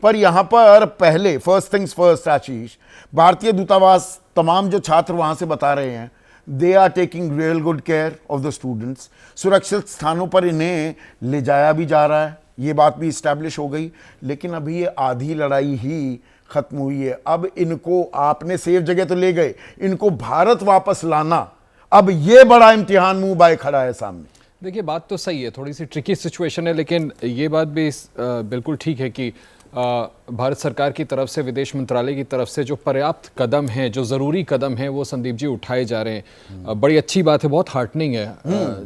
पर यहाँ पर पहले फर्स्ट थिंग्स फर्स्ट आशीष, भारतीय दूतावास तमाम जो छात्र वहाँ से बता रहे हैं they are taking real good care of the students. सुरक्षित स्थानों पर इन्हें ले जाया भी जा रहा है, ये बात भी इस्टेब्लिश हो गई। लेकिन अभी ये आधी लड़ाई ही खत्म हुई है। अब इनको आपने सेफ जगह तो ले गए, इनको भारत वापस लाना, अब ये बड़ा इम्तिहान मुंह बाय खड़ा है सामने। देखिए बात तो सही है, थोड़ी सी ट्रिकी सिचुएशन है, लेकिन ये बात भी बिल्कुल ठीक है कि भारत सरकार की तरफ से, विदेश मंत्रालय की तरफ से जो पर्याप्त कदम हैं, जो ज़रूरी कदम हैं, वो संदीप जी उठाए जा रहे हैं। बड़ी अच्छी बात है, बहुत हार्टनिंग है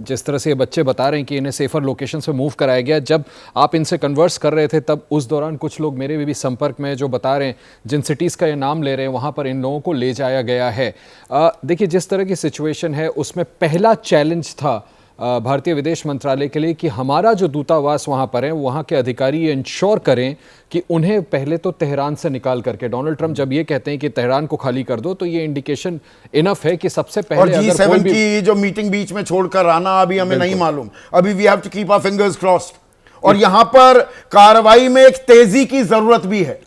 जिस तरह से ये बच्चे बता रहे हैं कि इन्हें सेफर लोकेशन पे मूव कराया गया। जब आप इनसे कन्वर्स कर रहे थे तब उस दौरान कुछ लोग मेरे भी संपर्क में जो बता रहे हैं, जिन सिटीज़ का ये नाम ले रहे हैं, वहाँ पर इन लोगों को ले जाया गया है। देखिए जिस तरह की सिचुएशन है उसमें पहला चैलेंज था भारतीय विदेश मंत्रालय के लिए कि हमारा जो दूतावास वहाँ पर है, वहाँ के अधिकारी ये इंश्योर करें कि उन्हें पहले तो तेहरान से निकाल करके, डोनाल्ड ट्रंप जब ये कहते हैं कि तेहरान को खाली कर दो, तो ये इंडिकेशन इनफ है कि सबसे पहले और G7 की जो मीटिंग बीच में छोड़कर आना अभी हमें नहीं मालूम, अभी we have to keep our fingers crossed. और यहाँ पर कार्रवाई में एक तेजी की जरूरत भी है।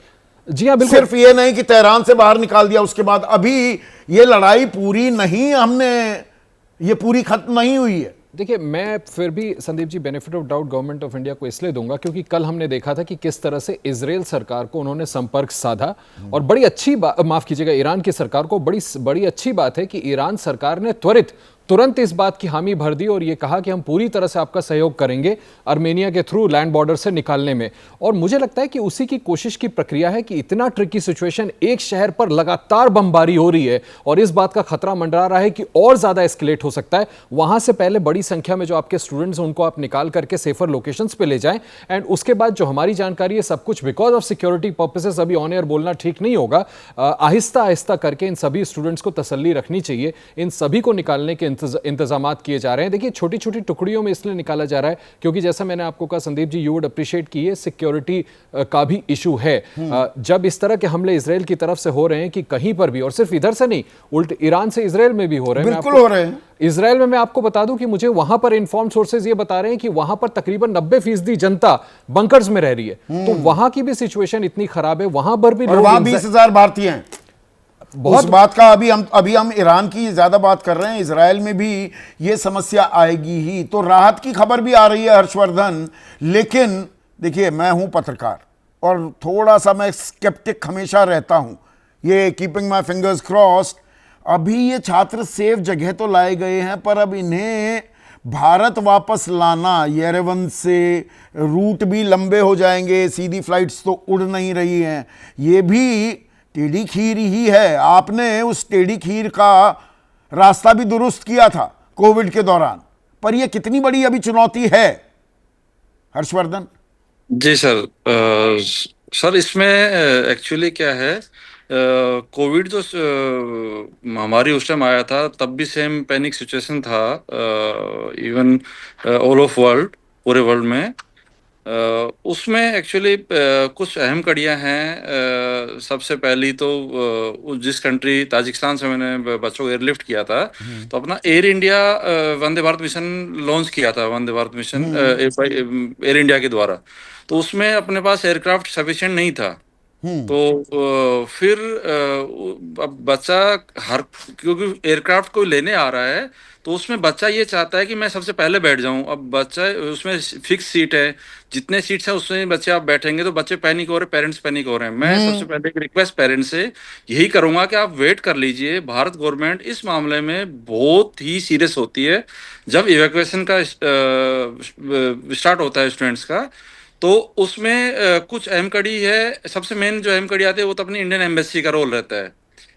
जी हाँ बिल्कुल, सिर्फ ये नहीं कि तेहरान से बाहर निकाल दिया उसके बाद, अभी ये लड़ाई पूरी नहीं, हमने ये पूरी खत्म नहीं हुई है। देखिए मैं फिर भी Sandeep ji benefit of doubt government of India को इसलिए दूंगा क्योंकि कल हमने देखा था कि किस तरह से इजराइल सरकार को उन्होंने संपर्क साधा, और बड़ी अच्छी बात, माफ कीजिएगा, ईरान की सरकार को बड़ी अच्छी बात है कि ईरान सरकार ने तुरंत इस बात की हामी भर दी और ये कहा कि हम पूरी तरह से आपका सहयोग करेंगे आर्मेनिया के थ्रू लैंड बॉर्डर से निकालने में। और मुझे लगता है कि उसी की कोशिश की प्रक्रिया है कि इतना ट्रिकी सिचुएशन, एक शहर पर लगातार बमबारी हो रही है और इस बात का खतरा मंडरा रहा है कि और ज्यादा एस्केलेट हो सकता है। वहां से पहले बड़ी संख्या में जो आपके स्टूडेंट्स हैं उनको आप निकाल करके सेफर लोकेशंस पे ले जाएं, एंड उसके बाद जो हमारी जानकारी है सब कुछ बिकॉज ऑफ सिक्योरिटी पर्पसेस अभी ऑन एयर बोलना ठीक नहीं होगा, आहिस्ता आहिस्ता करके इन सभी स्टूडेंट्स को तसल्ली रखनी चाहिए। इन सभी को निकालने के इंतजामात किए जा रहे हैं। देखिए छोटी छोटी टुकड़ियों में इसलिए निकाला जा रहा है क्योंकि जैसा मैंने आपको कहा Sandeep ji, you would appreciate कि ये सिक्योरिटी का भी इशू है। जब इस तरह के हमले इजराइल की तरफ से हो रहे हैं कि कहीं पर भी, और सिर्फ इधर से नहीं, उल्ट ईरान से इजराइल में भी हो रहे हैं, बिल्कुल हो रहे हैं। इजराइल में मैं आपको बता दूं कि मुझे वहां पर इन्फॉर्म सोर्सेज ये बता रहे हैं कि वहां पर तकरीबन 90% जनता बंकर्स में रह रही है। तो वहां की भी सिचुएशन इतनी खराब है, वहां पर भी और वहां 20,000 भारतीय हैं। उस बात का अभी हम ईरान की ज्यादा बात कर रहे हैं, इजराइल में भी ये समस्या आएगी ही। तो राहत की खबर भी आ रही है हर्षवर्धन, लेकिन देखिए मैं हूं पत्रकार और थोड़ा सा मैं स्केप्टिक हमेशा रहता हूं, ये कीपिंग माय फिंगर्स क्रॉस्ड। अभी ये छात्र सेफ जगह तो लाए गए हैं, पर अब इन्हें भारत वापस लाना, येरेवन से रूट भी लंबे हो जाएंगे, सीधी फ्लाइट्स तो उड़ नहीं रही हैं, ये भी टेढ़ी खीर ही है। आपने उस टेढ़ी खीर का रास्ता भी दुरुस्त किया था कोविड के दौरान, पर यह कितनी बड़ी अभी चुनौती है हर्षवर्धन? जी सर, सर इसमें एक्चुअली क्या है, कोविड जो हमारी उस टाइम आया था तब भी सेम पैनिक सिचुएशन था, इवन ऑल ऑफ वर्ल्ड, पूरे वर्ल्ड में। उसमें एक्चुअली कुछ अहम कड़ियां हैं। सबसे पहली तो जिस कंट्री, ताजिकिस्तान से मैंने बच्चों को एयरलिफ्ट किया था, तो अपना air India Vande Bharat mission launch किया था, Vande Bharat mission air India के द्वारा। तो उसमें अपने पास एयरक्राफ्ट सफिशिएंट नहीं था। तो फिर अब बच्चा क्योंकि एयरक्राफ्ट कोई लेने आ रहा है तो उसमें बच्चा ये चाहता है कि मैं सबसे पहले बैठ जाऊं। अब बच्चा, उसमें फिक्स सीट है, जितने सीट्स हैं उसमें बच्चे आप बैठेंगे, तो बच्चे पैनिक हो रहे हैं, पेरेंट्स पैनिक हो रहे हैं। मैं सबसे पहले एक रिक्वेस्ट पेरेंट्स से यही करूंगा कि आप वेट कर लीजिए। भारत गवर्नमेंट इस मामले में बहुत ही सीरियस होती है। जब इवैक्यूएशन का स्टार्ट होता है स्टूडेंट्स का, तो उसमें कुछ अहम कड़ी है। सबसे मेन जो अहम कड़ी आती है वो तो अपनी इंडियन एम्बेसी का रोल रहता है।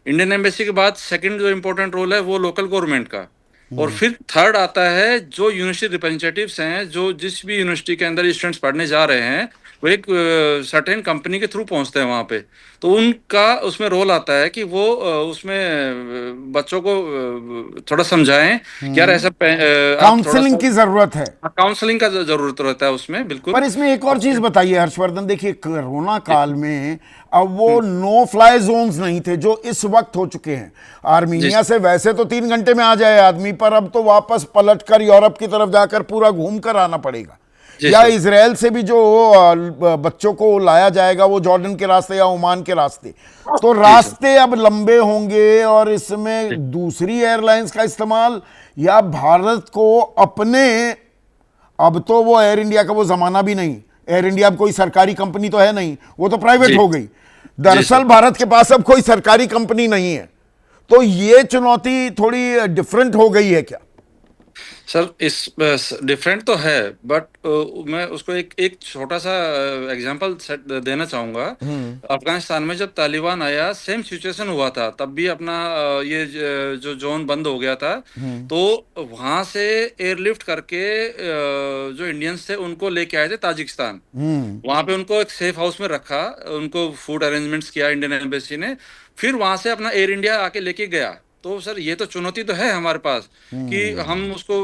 इंडियन एम्बेसी के बाद सेकंड जो इम्पोर्टेंट रोल है वो लोकल गवर्नमेंट का, और फिर थर्ड आता है जो यूनिवर्सिटी रिप्रेजेंटेटिव्स हैं, जो जिस भी यूनिवर्सिटी के अंदर स्टूडेंट्स पढ़ने जा रहे हैं, वो एक सर्टेन कंपनी के थ्रू पहुंचते हैं वहां पे, तो उनका उसमें रोल आता है कि वो उसमें बच्चों को थोड़ा समझाएं कि यार ऐसा काउंसलिंग की जरूरत है, काउंसलिंग का जरूरत रहता है उसमें, बिल्कुल। पर इसमें एक और चीज बताइए हर्षवर्धन, देखिए कोरोना काल में अब वो नो फ्लाई जोन्स नहीं थे जो इस वक्त हो चुके हैं। आर्मीनिया से वैसे तो 3 घंटे में आ जाए आदमी, पर अब तो वापस पलटकर यूरोप की तरफ जाकर पूरा घूम कर आना पड़ेगा। जी या सर। इजराइल से भी जो बच्चों को लाया जाएगा वो जॉर्डन के रास्ते या ओमान के रास्ते, तो रास्ते अब लंबे होंगे और इसमें दूसरी एयरलाइंस का इस्तेमाल या भारत को अपने, अब तो वो एयर इंडिया का वो जमाना भी नहीं, एयर इंडिया अब कोई सरकारी कंपनी तो है नहीं, वो तो प्राइवेट जी हो गई। जी दरअसल सर। भारत के पास अब कोई सरकारी कंपनी नहीं है, तो ये चुनौती थोड़ी डिफरेंट हो गई है क्या? सर इस डिफरेंट तो है, बट मैं उसको एक छोटा सा एग्जांपल देना चाहूंगा। अफगानिस्तान में जब तालिबान आया सेम सिचुएशन हुआ था, तब भी अपना ये जो जोन बंद हो गया था, तो वहां से एयरलिफ्ट करके जो इंडियंस थे उनको लेके आए थे ताजिकिस्तान। वहां पे उनको एक सेफ हाउस में रखा, उनको फूड अरेंजमेंट्स किया इंडियन एम्बेसी ने, फिर वहां से अपना एयर इंडिया आके लेके गया। तो सर ये तो चुनौती तो है हमारे पास कि हम उसको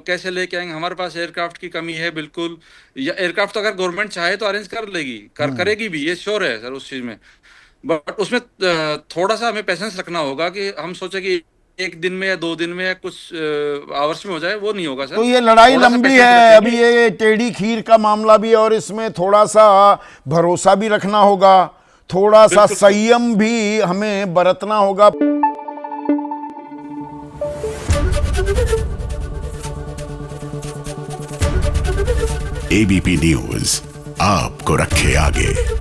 कैसे लेके आएंगे। हमारे पास एयरक्राफ्ट की कमी है बिल्कुल, या एयरक्राफ्ट तो अगर गवर्नमेंट चाहे तो अरेंज कर लेगी, करेगी भी, ये श्योर है सर उस चीज में। बट उसमें थोड़ा सा हमें पेशेंस रखना होगा कि हम सोचे कि एक दिन में या 2 दिन में या कुछ आवर्स में हो जाए, वो नहीं होगा सर। तो ये लड़ाई थोड़ा सा लंबी पेशेंस है, अभी रखेंगे। ये टेढ़ी खीर का मामला भी है और इसमें थोड़ा सा भरोसा भी रखना होगा, थोड़ा सा बिल्कुल सर। संयम भी हमें बरतना होगा। एबीपी न्यूज आपको रखे आगे।